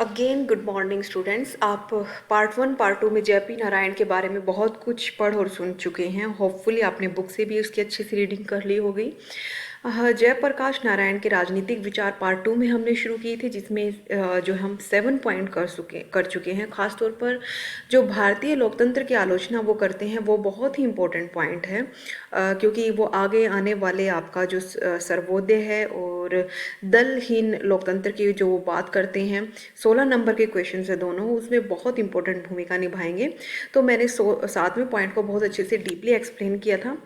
Again good morning students. आप part 1 part 2 में जयपी नारायण के बारे में बहुत कुछ पढ़ और सुन चुके हैं। होपफुली आपने बुक से भी उसकी अच्छे से रीडिंग कर ली होगी। जयप्रकाश नारायण के राजनीतिक विचार पार्ट 2 में हमने शुरू की थी, जिसमें जो हम 7 पॉइंट कर चुके हैं। ख़ासतौर पर जो भारतीय लोकतंत्र की आलोचना वो करते हैं वो बहुत ही इम्पोर्टेंट पॉइंट है, क्योंकि वो आगे आने वाले आपका जो सर्वोदय है और दलहीन लोकतंत्र की जो वो बात करते हैं, 16 नंबर के क्वेश्चन है दोनों, उसमें बहुत इंपॉर्टेंट भूमिका निभाएंगे। तो मैंने 7वें पॉइंट को बहुत अच्छे से डीपली एक्सप्लेन किया था।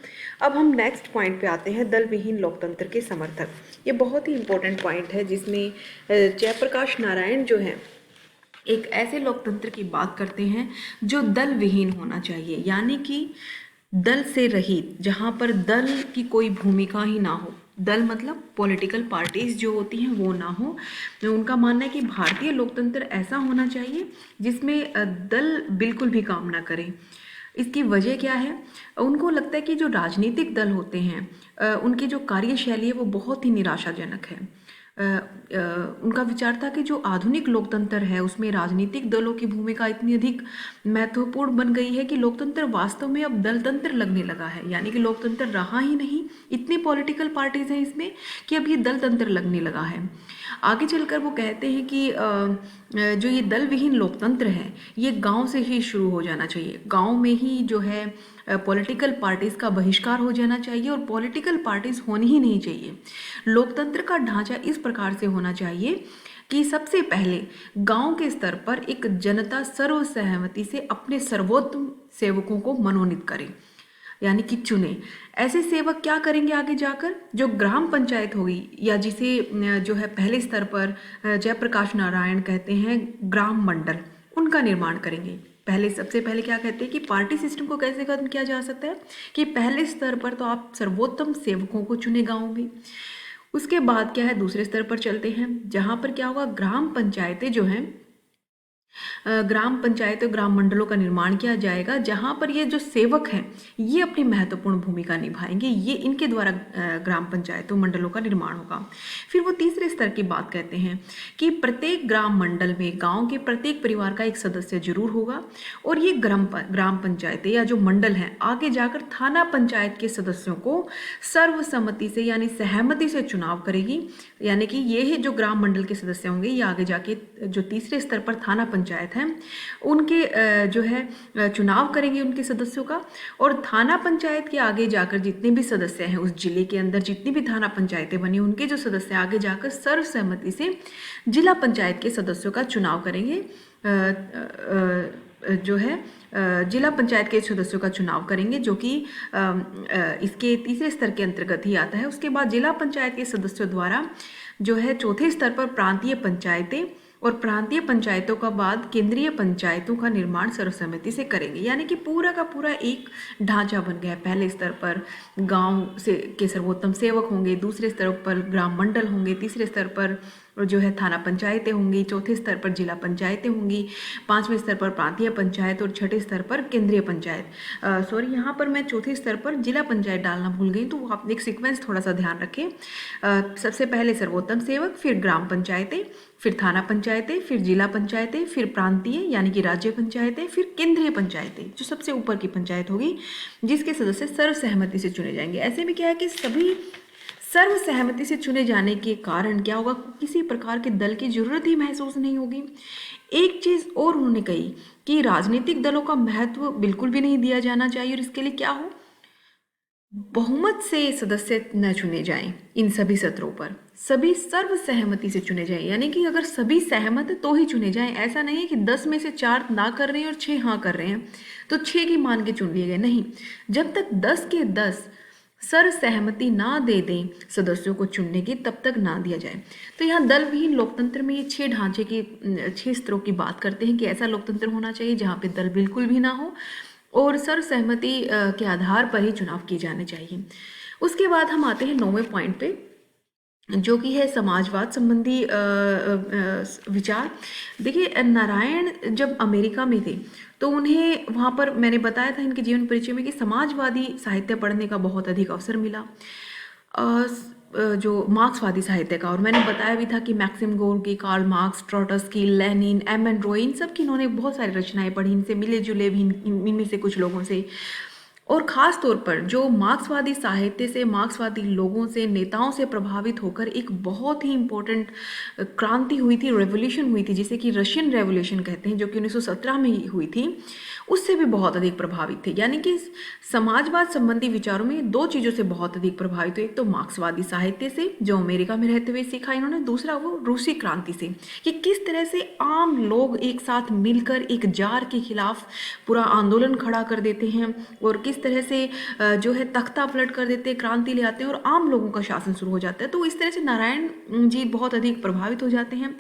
अब हम नेक्स्ट पॉइंट पे आते हैं, दल विहीन लोकतंत्र के समर्थक। ये बहुत ही इंपॉर्टेंट पॉइंट है, जिसमें जयप्रकाश नारायण जो है एक ऐसे लोकतंत्र की बात करते हैं जो दल विहीन होना चाहिए, यानी कि दल से रहित, जहाँ पर दल की कोई भूमिका ही ना हो। दल मतलब पॉलिटिकल पार्टीज जो होती हैं वो ना हो। उनका मानना है कि भारतीय लोकतंत्र ऐसा होना चाहिए जिसमें दल बिल्कुल भी काम ना करें। इसकी वजह क्या है? उनको लगता है कि जो राजनीतिक दल होते हैं उनकी जो कार्यशैली है वो बहुत ही निराशाजनक है। उनका विचार था कि जो आधुनिक लोकतंत्र है उसमें राजनीतिक दलों की भूमिका इतनी अधिक महत्वपूर्ण बन गई है कि लोकतंत्र वास्तव में अब दलतंत्र लगने लगा है, यानी कि लोकतंत्र रहा ही नहीं। इतनी पॉलिटिकल पार्टीज हैं इसमें कि अब ये दलतंत्र लगने लगा है। आगे चलकर वो कहते हैं कि जो ये दल विहीन लोकतंत्र है ये गांव से ही शुरू हो जाना चाहिए। गांव में ही जो है पॉलिटिकल पार्टीज का बहिष्कार हो जाना चाहिए और पॉलिटिकल पार्टीज होनी ही नहीं चाहिए। लोकतंत्र का ढांचा इस प्रकार से होना चाहिए कि सबसे पहले गांव के स्तर पर एक जनता सर्वसहमति से अपने सर्वोत्तम सेवकों को मनोनीत करे, यानी कि चुने। ऐसे सेवक क्या करेंगे आगे जाकर? जो ग्राम पंचायत होगी, या जिसे जो है पहले स्तर पर जयप्रकाश नारायण कहते हैं ग्राम मंडल, उनका निर्माण करेंगे। पहले सबसे पहले क्या कहते हैं कि पार्टी सिस्टम को कैसे खत्म किया जा सकता है कि पहले स्तर पर तो आप सर्वोत्तम सेवकों को चुने गाँव में। उसके बाद क्या है, दूसरे स्तर पर चलते हैं, जहाँ पर क्या होगा, ग्राम पंचायतें जो हैं ग्राम पंचायतों ग्राम मंडलों का निर्माण किया जाएगा, जहाँ पर ये जो सेवक हैं ये अपनी महत्वपूर्ण भूमिका निभाएंगे। ये इनके द्वारा ग्राम पंचायतों मंडलों का निर्माण होगा। फिर वो तीसरे स्तर की बात कहते हैं कि प्रत्येक ग्राम मंडल में गांव के प्रत्येक परिवार का एक सदस्य जरूर होगा, और ये ग्राम पंचायतें या जो मंडल हैं आगे जाकर थाना पंचायत के सदस्यों को सर्वसम्मति से यानी सहमति से चुनाव करेगी। यानी कि ये ही जो ग्राम मंडल के सदस्य होंगे ये आगे जाके जो तीसरे स्तर पर थाना पंचायत है उनके जो है चुनाव करेंगे उनके सदस्यों का। और थाना पंचायत के आगे जाकर जितने भी सदस्य हैं उस जिले के अंदर जितनी भी थाना पंचायतें बनी उनके जो सदस्य आगे जाकर सर्वसहमति से जिला पंचायत के सदस्यों का चुनाव करेंगे। जो है जिला पंचायत के सदस्यों का चुनाव करेंगे, जो कि इसके तीसरे स्तर के अंतर्गत ही आता है। उसके बाद जिला पंचायत के सदस्यों द्वारा जो है चौथे स्तर पर प्रांतीय पंचायतें, और प्रांतीय पंचायतों का बाद केंद्रीय पंचायतों का निर्माण सर्वसम्मति से करेंगे। यानी कि पूरा का पूरा एक ढांचा बन गया है। पहले स्तर पर गांव से के सर्वोत्तम सेवक होंगे, दूसरे स्तर पर ग्राम मंडल होंगे, तीसरे स्तर पर जो है थाना पंचायतें होंगी, चौथे स्तर पर जिला पंचायतें होंगी, पांचवें स्तर पर प्रांतीय पंचायत और छठे स्तर पर केंद्रीय पंचायत। सॉरी, यहाँ पर मैं चौथे स्तर पर जिला पंचायत डालना भूल गई, तो आप एक सीक्वेंस थोड़ा सा ध्यान रखें। सबसे पहले सर्वोत्तम सेवक, फिर ग्राम पंचायतें, फिर थाना पंचायतें, फिर जिला पंचायतें, फिर प्रांतीय यानी कि राज्य पंचायतें, फिर केंद्रीय पंचायतें जो सबसे ऊपर की पंचायत होगी जिसके सदस्य सर्वसहमति से चुने जाएंगे। ऐसे में क्या है कि सभी सर्वसहमति से चुने जाने के कारण क्या होगा, किसी प्रकार के दल की जरूरत ही महसूस नहीं होगी। एक चीज और उन्होंने कही कि राजनीतिक दलों का महत्व बिल्कुल भी नहीं दिया जाना चाहिए, और इसके लिए क्या हो, बहुमत से सदस्य न चुने जाएं। इन सभी सत्रों पर सभी सर्वसहमति से चुने जाएं, यानी कि अगर सभी सहमत है तो ही चुने जाएं। ऐसा नहीं है कि 10 में से 4 ना कर रहे हैं और 6 हाँ कर रहे हैं तो 6 की मान के चुन लिए गए। नहीं, जब तक 10 के 10 सर्वसहमति ना दे दें सदस्यों को चुनने की, तब तक ना दिया जाए। तो यहाँ दल विहीन लोकतंत्र में ये 6 ढांचे की 6 स्तरों की बात करते हैं कि ऐसा लोकतंत्र होना चाहिए जहाँ पे दल बिल्कुल भी ना हो और सर्वसहमति के आधार पर ही चुनाव किए जाने चाहिए। उसके बाद हम आते हैं 9वें पॉइंट पे, जो कि है समाजवाद संबंधी विचार। देखिए, नारायण जब अमेरिका में थे तो उन्हें वहाँ पर, मैंने बताया था इनके जीवन परिचय में, कि समाजवादी साहित्य पढ़ने का बहुत अधिक अवसर मिला। जो मार्क्सवादी साहित्य का, और मैंने बताया भी था कि Maxim Gorky, Karl Marx, Trotsky, Lenin, M N Roy, इन सब की इन्होंने बहुत सारी रचनाएं पढ़ी, इनसे मिले जुले भी इनमें से कुछ लोगों से। और ख़ास तौर पर जो मार्क्सवादी साहित्य से, मार्क्सवादी लोगों से, नेताओं से प्रभावित होकर एक बहुत ही इम्पोर्टेंट क्रांति हुई थी, रेवोल्यूशन हुई थी, जिसे कि रशियन रेवोल्यूशन कहते हैं, जो कि 1917 में ही हुई थी, उससे भी बहुत अधिक प्रभावित थे। यानी कि समाजवाद संबंधी विचारों में दो चीज़ों से बहुत अधिक प्रभावित हुए। एक तो मार्क्सवादी साहित्य से, जो अमेरिका में रहते हुए सीखा इन्होंने, दूसरा वो रूसी क्रांति से, कि किस तरह से आम लोग एक साथ मिलकर एक जार के खिलाफ पूरा आंदोलन खड़ा कर देते हैं, और किस तरह से जो है तख्ता पलट कर देते हैं, क्रांति ले आते हैं और आम लोगों का शासन शुरू हो जाता है। तो इस तरह से नारायण जी बहुत अधिक प्रभावित हो जाते हैं,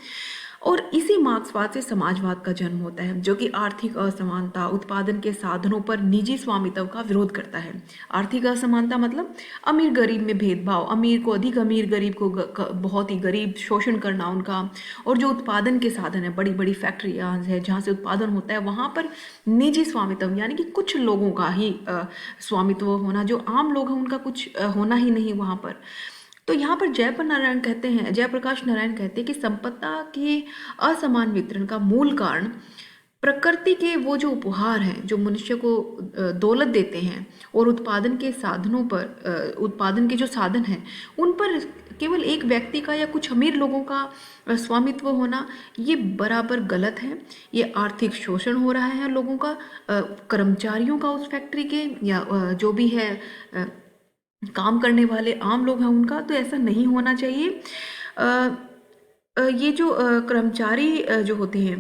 और इसी मार्क्सवाद से समाजवाद का जन्म होता है, जो कि आर्थिक असमानता, उत्पादन के साधनों पर निजी स्वामित्व का विरोध करता है। आर्थिक असमानता मतलब अमीर गरीब में भेदभाव, अमीर को अधिक अमीर, गरीब को बहुत ही गरीब, शोषण करना उनका। और जो उत्पादन के साधन है, बड़ी बड़ी फैक्ट्रियाँ है जहाँ से उत्पादन होता है, वहाँ पर निजी स्वामित्व, यानी कि कुछ लोगों का ही स्वामित्व होना, जो आम लोग हैं उनका कुछ होना ही नहीं वहाँ पर। तो यहाँ पर जयप्रकाश नारायण कहते हैं कि संपदा के असमान वितरण का मूल कारण प्रकृति के वो जो उपहार हैं, जो मनुष्य को दौलत देते हैं, और उत्पादन के साधनों पर, उत्पादन के जो साधन हैं उन पर केवल एक व्यक्ति का या कुछ अमीर लोगों का स्वामित्व होना, ये बराबर गलत है। ये आर्थिक शोषण हो रहा है लोगों का, कर्मचारियों का, उस फैक्ट्री के, या जो भी है काम करने वाले आम लोग हैं उनका। तो ऐसा नहीं होना चाहिए। ये जो कर्मचारी जो होते हैं,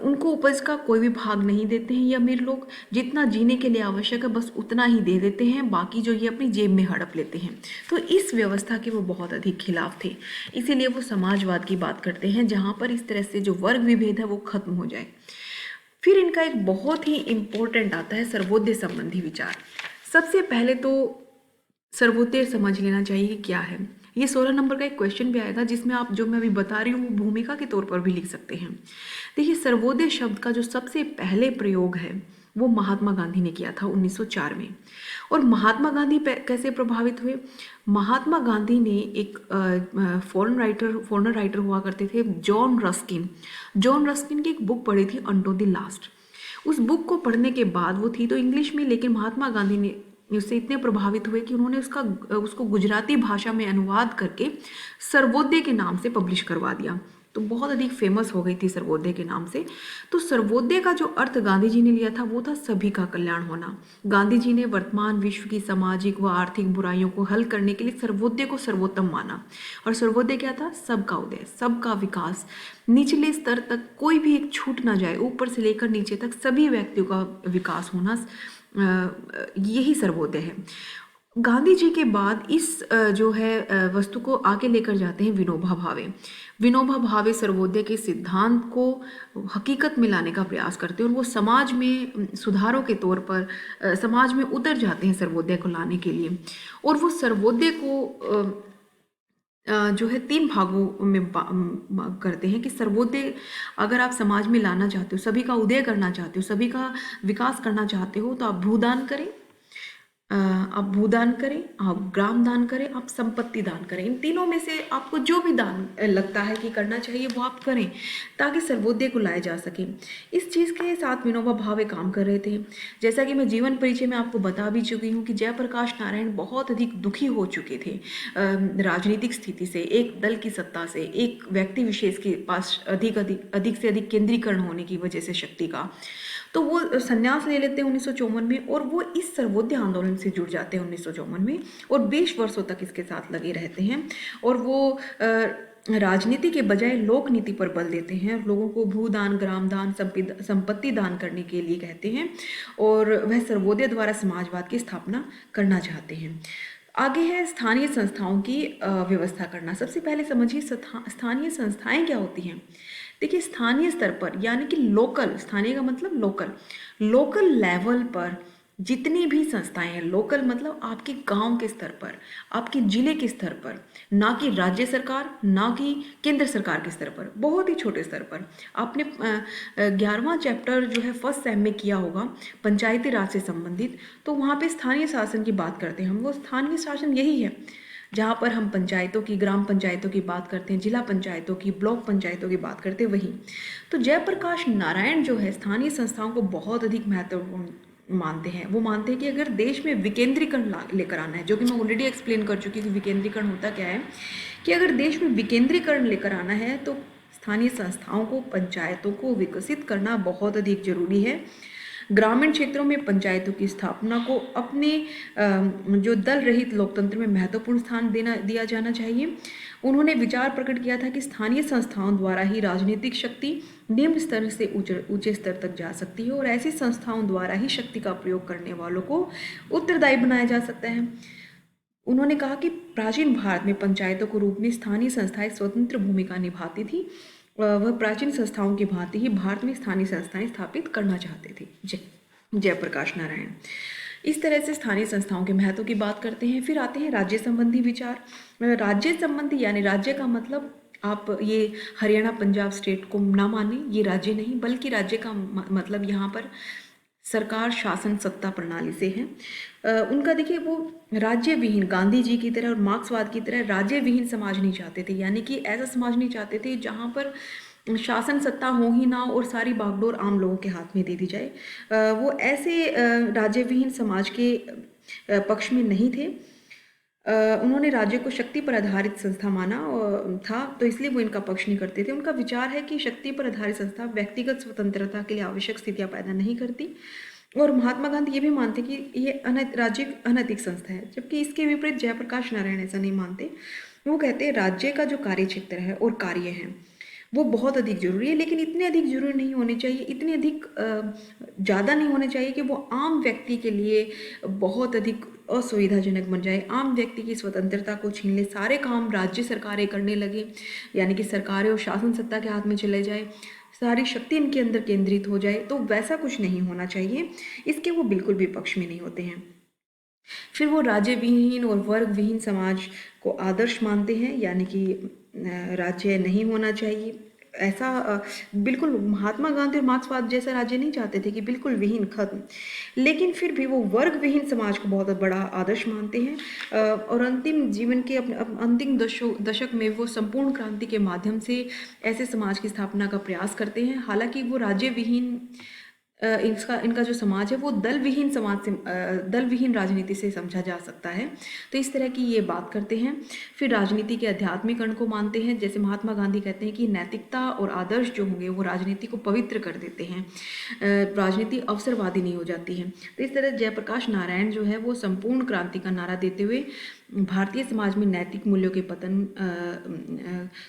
उनको उपज का कोई भी भाग नहीं देते हैं ये अमीर लोग। जितना जीने के लिए आवश्यक है बस उतना ही दे देते हैं, बाकी जो ये अपनी जेब में हड़प लेते हैं। तो इस व्यवस्था के वो बहुत अधिक खिलाफ थे, इसीलिए वो समाजवाद की बात करते हैं, जहाँ पर इस तरह से जो वर्ग विभेद है वो खत्म हो जाए। फिर इनका एक बहुत ही इम्पोर्टेंट आता है सर्वोदय संबंधी विचार। सबसे पहले तो सर्वोदय समझ लेना चाहिए कि क्या है। ये 16 नंबर का एक क्वेश्चन भी आएगा, जिसमें आप जो मैं अभी बता रही हूँ वो भूमिका के तौर पर भी लिख सकते हैं। देखिए, सर्वोदय शब्द का जो सबसे पहले प्रयोग है वो महात्मा गांधी ने किया था 1904 में। और महात्मा गांधी कैसे प्रभावित हुए? महात्मा गांधी ने एक फॉरेन राइटर हुआ करते थे, जॉन रस्किन की एक बुक पढ़ी थी, अंटो द लास्ट। उस बुक को पढ़ने के बाद, वो थी तो इंग्लिश में, लेकिन महात्मा गांधी ने उससे इतने प्रभावित हुए कि उन्होंने उसको गुजराती भाषा में अनुवाद करके सर्वोदय के नाम से पब्लिश करवा दिया। तो बहुत अधिक फेमस हो गई थी सर्वोदय के नाम से। तो सर्वोदय का जो अर्थ गांधी जी ने लिया था वो था सभी का कल्याण होना। गांधी जी ने वर्तमान विश्व की सामाजिक व आर्थिक बुराइयों को हल करने के लिए सर्वोदय को सर्वोत्तम माना। और सर्वोदय क्या था? सबका उदय, सबका विकास, निचले स्तर तक कोई भी एक छूट ना जाए, ऊपर से लेकर नीचे तक सभी व्यक्तियों का विकास होना, यही सर्वोदय है। गांधी जी के बाद इस जो है वस्तु को आगे लेकर जाते हैं विनोबा भावे। विनोबा भावे सर्वोदय के सिद्धांत को हकीकत में लाने का प्रयास करते हैं, और वो समाज में सुधारों के तौर पर समाज में उतर जाते हैं सर्वोदय को लाने के लिए। और वो सर्वोदय को जो है 3 भागों में करते हैं कि सर्वोदय अगर आप समाज में लाना चाहते हो, सभी का उदय करना चाहते हो, सभी का विकास करना चाहते हो, तो आप भूदान करें, आप भूदान करें, आप ग्राम दान करें, आप संपत्ति दान करें। इन तीनों में से आपको जो भी दान लगता है कि करना चाहिए वो आप करें, ताकि सर्वोदय को लाया जा सके। इस चीज़ के साथ विनोबा भावे काम कर रहे थे। जैसा कि मैं जीवन परिचय में आपको बता भी चुकी हूँ कि जयप्रकाश नारायण बहुत अधिक दुखी हो चुके थे राजनीतिक स्थिति से, एक दल की सत्ता से, एक व्यक्ति विशेष के पास अधिक से अधिक केंद्रीकरण होने की वजह से शक्ति का। तो वो संन्यास ले लेते हैं 1954 में, और वो इस सर्वोदय आंदोलन से जुड़ जाते हैं 1954 में, और 20 वर्षों तक इसके साथ लगे रहते हैं। और वो राजनीति के बजाय लोक नीति पर बल देते हैं, लोगों को भूदान, ग्राम दान, संपत्ति दान करने के लिए कहते हैं, और वह सर्वोदय द्वारा समाजवाद की स्थापना करना चाहते हैं। आगे है स्थानीय संस्थाओं की व्यवस्था करना। सबसे पहले समझिए स्थानीय संस्थाएं क्या होती हैं। देखिए, स्थानीय स्तर पर, यानी कि लोकल, स्थानीय का मतलब लोकल लेवल पर जितनी भी संस्थाएं हैं, लोकल मतलब आपके गांव के स्तर पर, आपके जिले के स्तर पर, ना कि राज्य सरकार, ना कि केंद्र सरकार के स्तर पर, बहुत ही छोटे स्तर पर। आपने 11वां चैप्टर जो है फर्स्ट सेम में किया होगा पंचायती राज से संबंधित, तो वहाँ पे स्थानीय शासन की बात करते हैं हम। वो स्थानीय शासन यही है जहाँ पर हम पंचायतों की, ग्राम पंचायतों की बात करते हैं, जिला पंचायतों की, ब्लॉक पंचायतों की बात करते हैं, वही। तो जयप्रकाश नारायण जो है स्थानीय संस्थाओं को बहुत अधिक महत्वपूर्ण मानते हैं। वो मानते हैं कि अगर देश में विकेंद्रीकरण लेकर आना है, जो कि मैं ऑलरेडी एक्सप्लेन कर चुकी हूँ कि विकेंद्रीकरण होता क्या है, कि अगर देश में विकेंद्रीकरण लेकर आना है तो स्थानीय संस्थाओं को, पंचायतों को विकसित करना बहुत अधिक जरूरी है। ग्रामीण क्षेत्रों में पंचायतों की स्थापना को अपने जो दल रहित लोकतंत्र में महत्वपूर्ण स्थान दिया जाना चाहिए। उन्होंने विचार प्रकट किया था कि स्थानीय संस्थाओं द्वारा ही राजनीतिक शक्ति निम्न स्तर से ऊंचे स्तर तक जा सकती है और ऐसी संस्थाओं द्वारा ही शक्ति का प्रयोग करने वालों को उत्तरदायी बनाया जा सकता है। उन्होंने कहा कि प्राचीन भारत में पंचायतों के रूप में स्थानीय संस्थाएं स्वतंत्र भूमिका निभाती थी। वह प्राचीन संस्थाओं की भांति ही भारत में स्थानीय संस्थाएं स्थापित करना चाहते थे। जयप्रकाश नारायण इस तरह से स्थानीय संस्थाओं के महत्व की बात करते हैं। फिर आते हैं राज्य संबंधी विचार। राज्य संबंधी यानी राज्य का मतलब आप ये हरियाणा पंजाब स्टेट को ना माने, ये राज्य नहीं, बल्कि राज्य का मतलब यहाँ पर सरकार, शासन, सत्ता प्रणाली से है। उनका देखिए वो राज्य विहीन, गांधी जी की तरह और मार्क्सवाद की तरह राज्य विहीन समाज नहीं चाहते थे, यानी कि ऐसा समाज नहीं चाहते थे जहाँ पर शासन सत्ता हो ही ना और सारी बागडोर आम लोगों के हाथ में दे दी जाए। वो ऐसे राज्य विहीन समाज के पक्ष में नहीं थे। उन्होंने राज्य को शक्ति पर आधारित संस्था माना था, तो इसलिए वो इनका पक्ष नहीं करते थे। उनका विचार है कि शक्ति पर आधारित संस्था व्यक्तिगत स्वतंत्रता के लिए आवश्यक स्थितियां पैदा नहीं करती। और महात्मा गांधी ये भी मानते कि ये राज्य अनैतिक संस्था है, जबकि इसके विपरीत जयप्रकाश नारायण ऐसा नहीं मानते। वो कहते हैं राज्य का जो कार्य क्षेत्र है और कार्य है वो बहुत अधिक जरूरी है, लेकिन इतने अधिक जरूरी नहीं होने चाहिए, इतने अधिक ज़्यादा नहीं होने चाहिए कि वो आम व्यक्ति के लिए बहुत अधिक असुविधाजनक बन जाए, आम व्यक्ति की स्वतंत्रता को छीन ले, सारे काम राज्य सरकारें करने लगे, यानी कि सरकारें और शासन सत्ता के हाथ में चले जाए, सारी शक्ति इनके अंदर केंद्रित हो जाए। तो वैसा कुछ नहीं होना चाहिए, इसके वो बिल्कुल भी पक्ष में नहीं होते हैं। फिर वो राज्य विहीन और वर्ग विहीन समाज को आदर्श मानते हैं, यानी कि राज्य नहीं होना चाहिए ऐसा। बिल्कुल महात्मा गांधी और मार्क्सवाद जैसा राज्य नहीं चाहते थे कि बिल्कुल विहीन, खत्म, लेकिन फिर भी वो वर्ग विहीन समाज को बहुत बड़ा आदर्श मानते हैं। और अंतिम जीवन के अपने अंतिम दशक में वो संपूर्ण क्रांति के माध्यम से ऐसे समाज की स्थापना का प्रयास करते हैं। हालांकि वो राज्य विहीन इनका जो समाज है वो दल विहीन समाज से, दल विहीन राजनीति से समझा जा सकता है। तो इस तरह की ये बात करते हैं। फिर राजनीति के आध्यात्मिकरण को मानते हैं, जैसे महात्मा गांधी कहते हैं कि नैतिकता और आदर्श जो होंगे वो राजनीति को पवित्र कर देते हैं, राजनीति अवसरवादी नहीं हो जाती है। तो इस तरह जयप्रकाश नारायण जो है वो संपूर्ण क्रांति का नारा देते हुए भारतीय समाज में नैतिक मूल्यों के पतन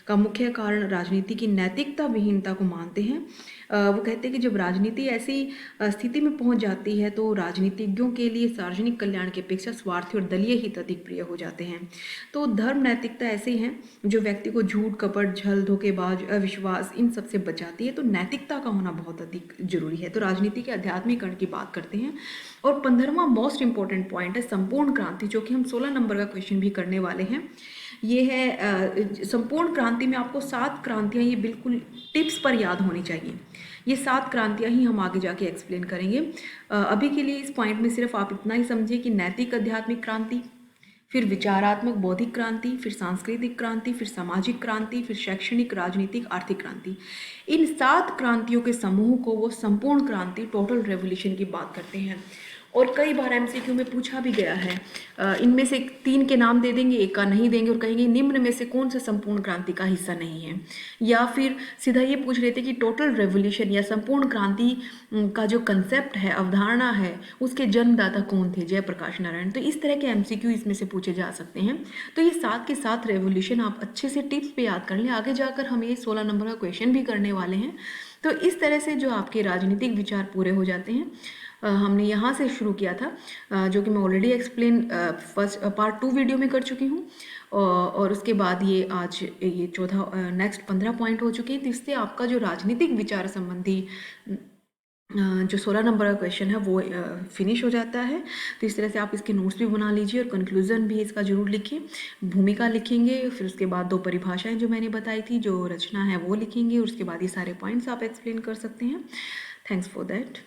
का मुख्य कारण राजनीति की नैतिकता विहीनता को मानते हैं। वो कहते हैं कि जब राजनीति ऐसी स्थिति में पहुंच जाती है तो राजनीतिज्ञों के लिए सार्वजनिक कल्याण की अपेक्षा स्वार्थी और दलीय हित अधिक प्रिय हो जाते हैं। तो धर्म नैतिकता ऐसे हैं जो व्यक्ति को झूठ, कपट, छल, धोखेबाज, अविश्वास इन सबसे बचाती है। तो नैतिकता का होना बहुत अधिक जरूरी है। तो राजनीति के आध्यात्मिकरण की बात करते हैं। और 15वां मोस्ट इंपॉर्टेंट पॉइंट है संपूर्ण क्रांति, जो कि हम 16 नंबर का क्वेश्चन भी करने वाले हैं। ये है संपूर्ण क्रांति में आपको 7 क्रांतियाँ ये बिल्कुल टिप्स पर याद होनी चाहिए। ये 7 क्रांतियाँ ही हम आगे जाके एक्सप्लेन करेंगे। अभी के लिए इस पॉइंट में सिर्फ आप इतना ही समझिए कि नैतिक आध्यात्मिक क्रांति, फिर विचारात्मक बौद्धिक क्रांति, फिर सांस्कृतिक क्रांति, फिर सामाजिक क्रांति, फिर शैक्षणिक, राजनीतिक, आर्थिक क्रांति। इन 7 क्रांतियों के समूह को वो संपूर्ण क्रांति, टोटल रेवोल्यूशन की बात करते हैं। और कई बार एमसीक्यू में पूछा भी गया है, इनमें से 3 के नाम दे देंगे, एक का नहीं देंगे और कहेंगे निम्न में से कौन सा संपूर्ण क्रांति का हिस्सा नहीं है। या फिर सीधा ये पूछ रहे थे कि टोटल रेवोल्यूशन या संपूर्ण क्रांति का जो कंसेप्ट है, अवधारणा है, उसके जन्मदाता कौन थे? जयप्रकाश नारायण। तो इस तरह के एमसीक्यू इसमें से पूछे जा सकते हैं। तो ये 7 के 7 रेवोल्यूशन आप अच्छे से टिप्स पे याद कर लें, आगे जाकर हम ये 16 नंबर का क्वेश्चन भी करने वाले हैं। तो इस तरह से जो आपके राजनीतिक विचार पूरे हो जाते हैं। हमने यहाँ से शुरू किया था, जो कि मैं already explain first part 2 video में कर चुकी हूँ। और उसके बाद ये आज ये चौथा नेक्स्ट 15 पॉइंट हो चुके हैं। तो इससे आपका जो राजनीतिक विचार संबंधी जो 16 नंबर का क्वेश्चन है वो फिनिश हो जाता है। तो इस तरह से आप इसके नोट्स भी बना लीजिए और कंक्लूजन भी इसका जरूर लिखिए। भूमिका लिखेंगे, फिर उसके बाद 2 परिभाषाएं जो मैंने बताई थी, जो रचना है वो लिखेंगे, और उसके बाद ये सारे पॉइंट्स आप एक्सप्लेन कर सकते हैं। Thanks for that.